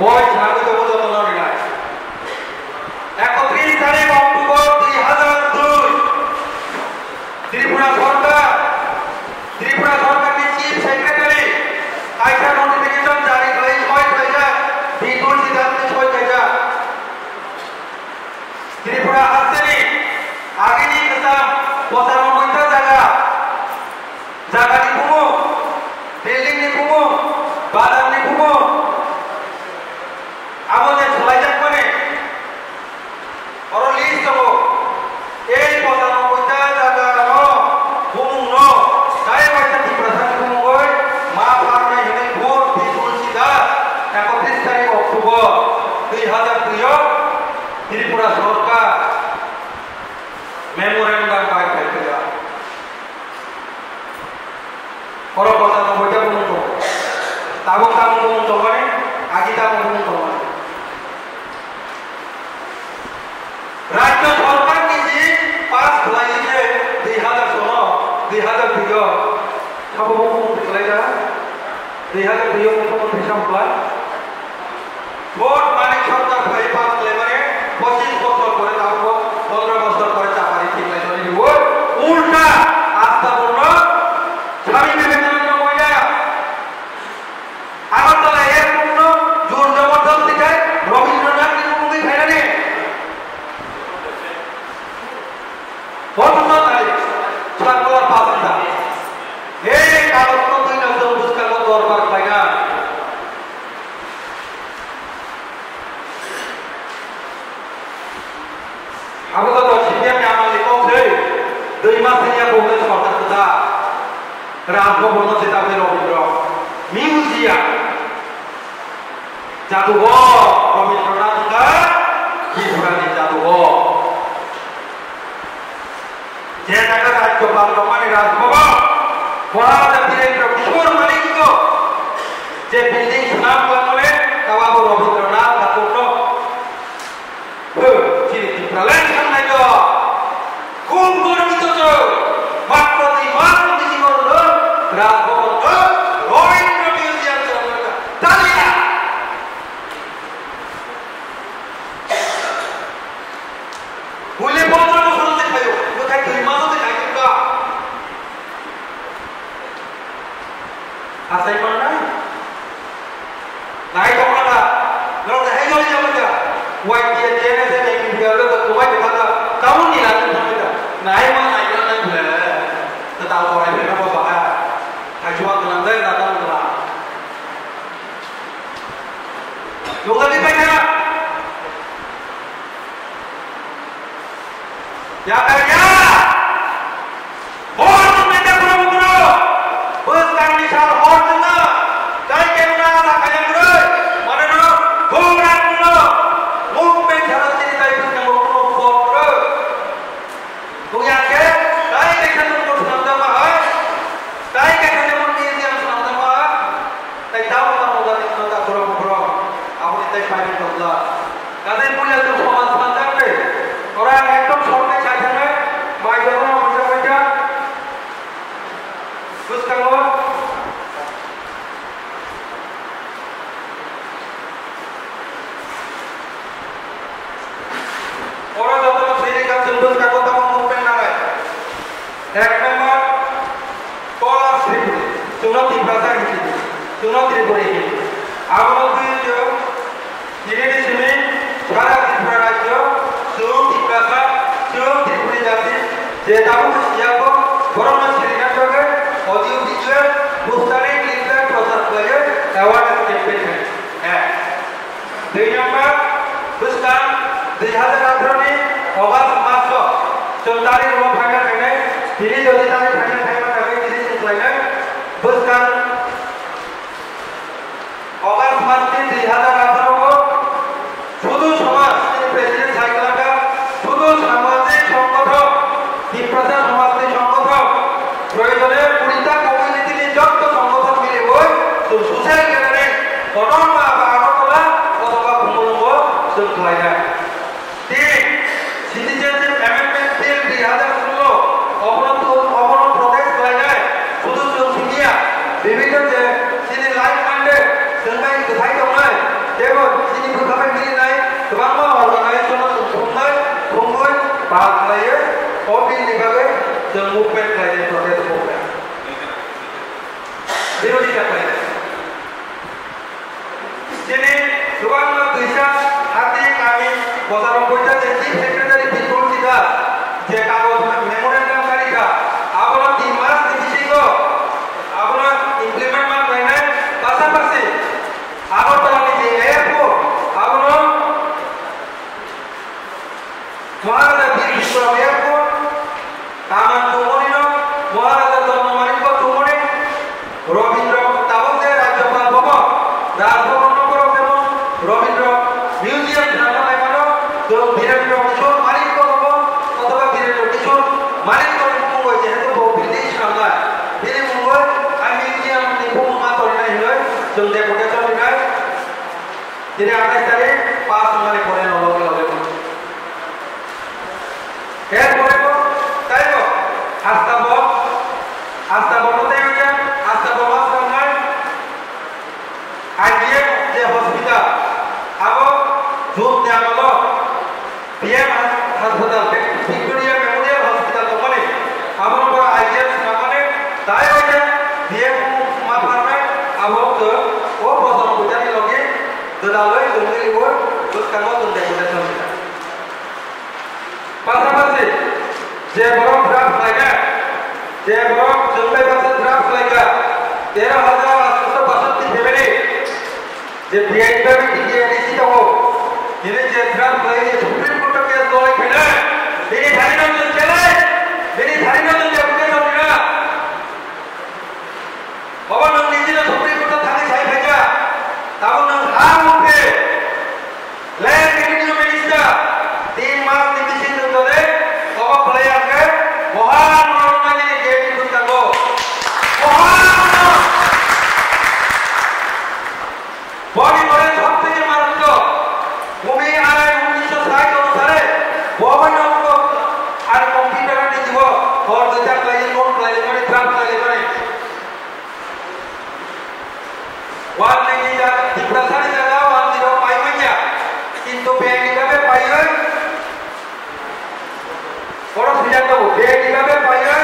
ওই স্বাগত বোধন নাই 31 তারিখ অক্টোবর 2002 ত্রিপুরা সরকারের চিফ সেক্রেটারি একটা নোটিফিকেশন জারি করে 6 হাজার বিপুল সিদ্ধান্তে 6 হাজার ত্রিপুরা আসেনি আগে নিয়ে গেছিলাম 95টা জায়গা নিপুমো বিল্ডিং নিপুমো বাদাম নিপুমো আমাদের চলাই যাক মানে ওর লিস্ট দেবো এই 95টা জায়গা ভূমুং তাই পয়সা ত্রিপুরা ভূমুঙ্গই মা ফার্মে হেনে ভোট বিপুল সিদ্ধা 31 তারিখ অক্টোবর 2002 ত্রিপুরা সরকার মেমোরেন্ডাম পাই ফেলা ওর 95টা ভূমুঙ্গ তাবো ভূমুঙ্গ মানে আগে তাবো ভূমুঙ্গ মানে রাজ্য সরকার নিজে পাস হলাইছে 2002 সব মুখ্যমন্ত্রী চলাই যারা 2002 মুখ্যমন্ত্রী সম্পদ ভোট মানিক সরকার ভাই পাস হলে মানে 25 বছর করে তারপর 15 বছর করে চাপারি ঠিক নাই চলে দিব উল্টা আস্থাপূর্ণ স্বামী বিবেকানন্দ মহিলা আগরতলা এর পূর্ণ জোর জবরদস্তি খায় রবীন্দ্রনাথ মুখোমুখি খায় না বর্তমান সরকার পাসটা এই কাগজ তুই না সবুজ কাগজ দরবার পায় না আপাতত সিপিএম আমার লিখছে 2 মাস নিয়ে বহুতে সরকার কথা রাজভবন চেতাবে রবীন্দ্র মিউজিয়াম জাদুঘর রবীন্দ্রনাথ বিভ্রান্তি জাদুঘর যে টাকা রাজ্যপাল রমানি রাজভবন মহারাজা বীরেন্দ্র কিশোর মালিক যে বিল্ডিং সুনাম বাংলে কাবাবু রবীন্দ্রনাথ ঠাকুর যিনি ত্রিপুরালেন সামনে খুব গর্বিত মাত্র 2 মাস জীবন রাজভবন রবীন্দ্র মিউজিয়াম তালিয়া বলে 15 বছর দেখায় কোথায় 2 মাস দেখায় কিবা আসাই মানে না নাই তোমরা লোক দেখাই গলি যাবে না ওই দিয়ে দেনে সে দেখি গেল তো তোমায় দেখা কাউন নি লাগবে না নাই মা নাই না নাই বলে তো তাও করে না বাবা কাজুয়া গলান দেয় না তাও না লোক আমি পাই না क्या कर गया और तुमने क्या करो करो बस का निशान और देना कई के ना ना खाने करो माने ना घूमना करो मुंह में झलक दी ताई उसके मुंह को फोड़ करो तो क्या के कई के खाने को सुनाता है कई के खाने को नहीं सुनाता है ताई दाव का होगा नहीं ना करो आपने ताई फाइल करला कदे पुलिस तो समाज सुनाता है और एकदम छोटे छात्र में माइक्रोफोन बजा कुछ करो और जब तक सीधी का सिंबल का को तब मुंह पे ना है एक नंबर कोला श्रीपुरी चुनौती भाषा की चुनौती बोली है आप लोग जो धीरे धीरे सारा त्रिपुरा राज्य चुनौती भाषा चुनौती बोली जाती যে তাবু সিয়াবো গরম শ্রীনা করে অডিও ভিডিও পোস্টারে ক্লিপে প্রচার করে অ্যাওয়ার্ড ক্যাম্পেইন है 2 নম্বর পুরস্কার 2018 में অগস্ট মাস 4 তারিখ ও ফাইনাল করে তিনি যদি তারিখ ফাইনাল করে তিনি চলাইলেন পুরস্কার অগস্ট মাস 2018 শুধু সমাজ প্রেসিডেন্ট সাইকেলটা শুধু সামাজিক সংগঠন ত্রিপুরা সমাজের সংগঠন প্রয়োজনে 20টা কমিউনিটি যত সংগঠন মিলে হয় তো সোশ্যাল গ্যাদারিং গঠন বা আগরতলা অথবা ভূমুঙ্গ চলাই যায় সিটিজেনশিপ অ্যামেন্ডমেন্ট বিল 2016 অবরোধ প্রদেশ চলাই যায় শুধু সিনিয়া বিভিন্ন যে সিনি লাইফ মাইন্ডে जोंबाय गोथाय दंनो जेबो गोबां अर्गानाइजेसनाव खुंनाय बाहागो लायो बिलनि बागै जों मुभमेन्ट खालामो प्रटेस्ट मुभमेन्ट बिरोधिता खालामो दिनै गोबां फैसा हाथि आंनि बजाराव फैसा जे चिफ सेक्रेटारि बिथुन दा जे कागज मेमोरेन्डाम कारिका आपनो 3 मास दिसिगो आपनो इमप्लिमेन्ट मान गायनाय पासापासि আগরতলার যে এয়ারপোর্ট आपनो মহারাজা বীর বিক্রম এয়ারপোর্ট কামান তুমনিনো মহারাজা জন্মমানিক্য তুমনি রবীন্দ্র তাবতে রাজ্যপাল ভবন রাজভবন নগর যেমন রবীন্দ্র মিউজিয়াম ঢাকায় মানো বীরেন্দ্র কিশোর মানিক্য ভবন অথবা বীরেন্দ্র কিশোর মানিক্য মুম্বই যেহেতু বহু বিদেশ নামলা বীরে মুম্বই আর মিউজিয়াম নিপুণ মা তরনাই হই जों डेपुटेशन लिरनाय दिनै 28 तारिख 5 माने परे नलगे लगे एর পরে তাইবো আস্তাবল দেইয়া আস্তাবল মাসখানায় আইবিএম যে হসপিটাল আবো জুন দেয়ালো বিএম হাসপাতাল ভিক্টোরিয়া মেমোরিয়াল হসপিটাল মানে আবো আইবিএম মানে তাই হইছে বিএম মা ফারমাই আবো তো ও বছর বুঝানি লগে দলালই জঙ্গলি ওর দুষ্কাঙ্গ দেখুন পাশাপাশি যে বড় ড্রাফট লাগা যে বড় জঙ্গলি পাশে ড্রাফট লাগা 13,862 ফ্যামিলি যে ভিআইপি টিডিএডিসি তো দিনে যে ড্রাফট লাগে সুপ্রিম কোর্ট কেস দলাই ফেলে দিনে ধারিনন্দন চলে দিনে ধারিনন্দন যে বুকে চলরা বাবা নং নিজে সুপ্রিম কোর্ট থাকি ছাই ফেজা তাও নং হার মুখে ল্যান্ড রেভিনিউ মিনিস্টার 3 মাস নিবিসি ধরে বাবা প্লেয়ারকে মহান মনোনয়নে গেট খুলতাম মহান বডি করে সবথেকে মারাত্মক ভূমি আইন 1960 অনুসারে ভবন আর কম্পিউটার নি দিব ঘর যেটা ক্লাইন নোট ক্লাইন করে ড্রাফট ক্লাইন করে ওয়ান নাকি যা ডিপ্রাসারি জায়গা 10 পাইবেন কিন্তু ব্যাংক কিভাবে পাইবেন বড় সিদ্ধান্ত ব্যাংক কিভাবে পাইবেন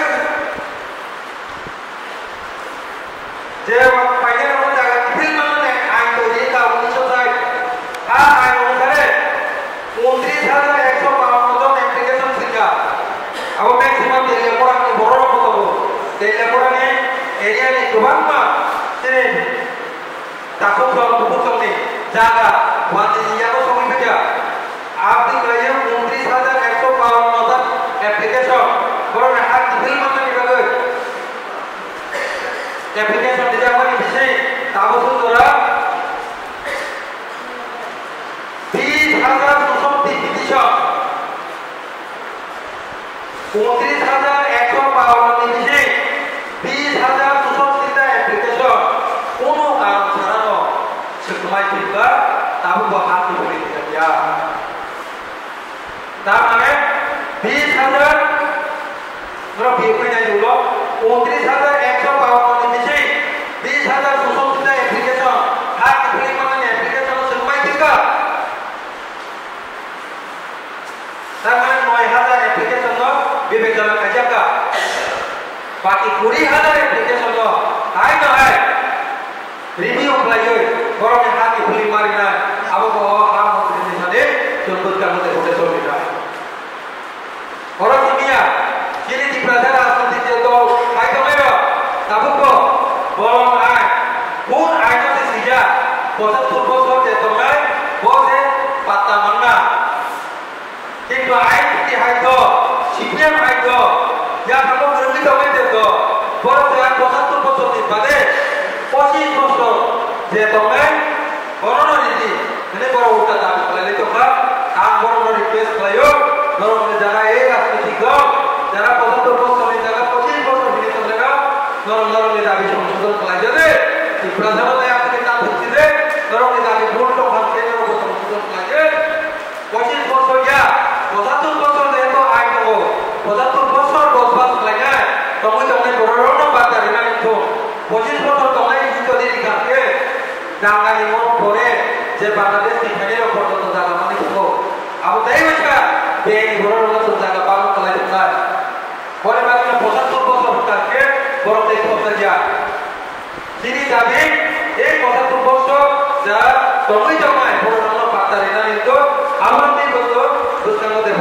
যে পাইলে কোন জায়গা ফিল মানে আইন তৈরি তা 1960 আর আইন অনুসারে 29,152 জন অ্যাপ্লিকেশন ছিলা আবার ম্যাক্সিমাম দিলে পড়া বড় কত দিলে পড়া নে এরিয়া নে গোবাং মা তেরে তাকো প্রপোজাল নে জায়গা ওয়ানে ইয়ানো সঙ্গে ফেটা আপনি কইয়ে 29,152 জন অ্যাপ্লিকেশন বড় হাত ফিল মানে নিবাগে অ্যাপ্লিকেশন দিতে আমাকে বিষয় তাবসু তোরা 20,260 পিটিশন 29,152 নিচে 20,260 টা অ্যাপ্লিকেশন কোনো কারণ ছাড়ানো সেসময় ঠিকা তাবু হাত ধরে দিয়া তার মানে 20,000 ধরো বিয়ে নাই হলো 29,152 নিচে 20,260 টা অ্যাপ্লিকেশন হাত ধরে মানে অ্যাপ্লিকেশন সেসময় ঠিকা তার মানে 9,000 অ্যাপ্লিকেশন বিবেচনা কাজাকা বাকি 20,000 অ্যাপ্লিকেশন হাই না হাই রিভিউ খাইयो গরমে হাতি ফুলি মারি না আবহাওয়া হাম মন্ত্রী সাথে চলবৎকার মধ্যে হতে চলে যায় হরসিমিয়া যিনি প্রধান রাজনৈতিক দল হাইকমের তাবুক বলং আই কোন আইনতে সিজা 75 বছর যে তোমরা বসে পাতা মান্না কিন্তু আইন কি হয়তো সিপিএম হয়তো যা ভালো বিরোধী দলের তো বড় 75 বছর বাদে 25 বছর যে তোমরা করোনা নীতি মানে বড় উল্টা দাবি করলে তোমরা কাম বড় রিকোয়েস্ট করাইও ধরুন যারা এই রাজনৈতিক দল যারা 75 বছর জায়গা 25 বছর ভিতরে তোমরা ধরুন দাবি সংশোধন করা যাবে এই প্রধানমন্ত্রী আপনি কাজ করতে ধরুন দাবি ভোট তো ভাবতে সংশোধন করা যাবে 25 বছর ইয়া 75 বছর যেহেতু আইন দেবো 75 বছর বসবাস লাগে তুমি বড় বার্তা রিনা কিন্তু 25 বছর তোমায় যদি কাছে ডাঙ্গানি মোট করে যে বাংলাদেশ এখানে পর্যন্ত জায়গা মানে তো আবু তাই হচ্ছে এই বড় বড় জায়গা পালন করাই যায় পরে বাকি 75 বছর থাকে বড় দেশ করতে যায় তিনি দাবি এই 75 বছর যা জমায় বড় বড় পাতা রেনা নিত আমার দিন বছর দুষ্কাঙ্গতে